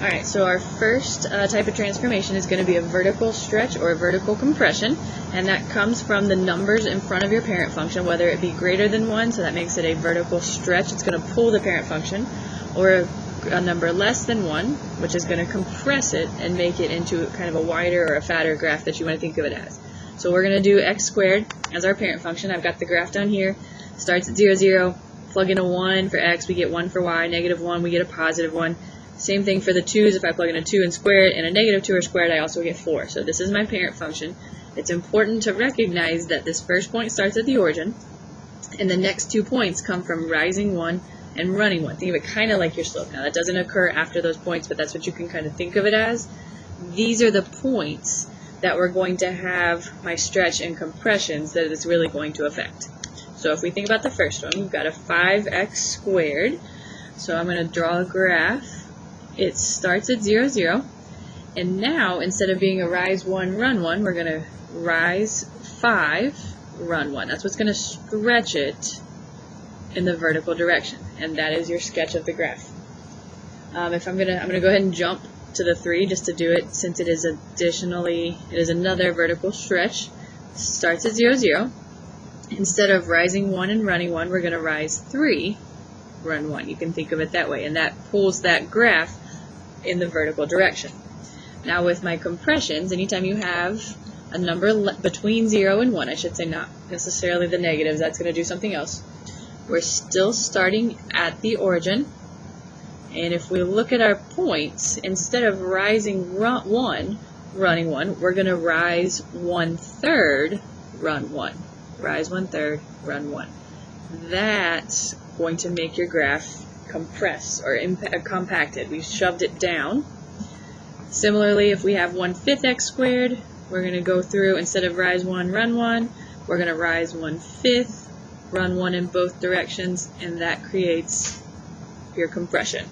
Alright, so our first type of transformation is going to be a vertical stretch or a vertical compression, and that comes from the numbers in front of your parent function, whether it be greater than 1, so that makes it a vertical stretch, it's going to pull the parent function, or a number less than 1, which is going to compress it and make it into kind of a wider or a fatter graph that you want to think of it as. So we're going to do x squared as our parent function. I've got the graph down here, starts at 0, 0, plug in a 1 for x, we get 1 for y, negative 1, we get a positive 1. Same thing for the 2's. If I plug in a 2 and square it and a negative 2 or squared, I also get 4. So this is my parent function. It's important to recognize that this first point starts at the origin, and the next 2 points come from rising 1 and running 1. Think of it kind of like your slope. Now that doesn't occur after those points, but that's what you can kind of think of it as. These are the points that we're going to have my stretch and compressions that it's really going to affect. So if we think about the first one, we've got a 5x squared. So I'm going to draw a graph. It starts at 0, 0, and now instead of being a rise 1, run 1, we're going to rise 5, run 1. That's what's going to stretch it in the vertical direction, and that is your sketch of the graph. If I'm going to go ahead and jump to the 3 just to do it, since it is another vertical stretch. Starts at 0, 0. Instead of rising 1 and running 1, we're going to rise 3, run 1. You can think of it that way, and that pulls that graph in the vertical direction. Now with my compressions, anytime you have a number between 0 and 1, I should say, not necessarily the negatives, that's going to do something else. We're still starting at the origin, and if we look at our points, instead of rising 1, running 1, we're going to rise 1/3, run 1. Rise 1/3, run 1. That's going to make your graph compress or compacted. We've shoved it down. Similarly, if we have 1/5 x squared, we're going to go through, instead of rise 1, run 1, we're going to rise 1/5, run 1 in both directions, and that creates your compression.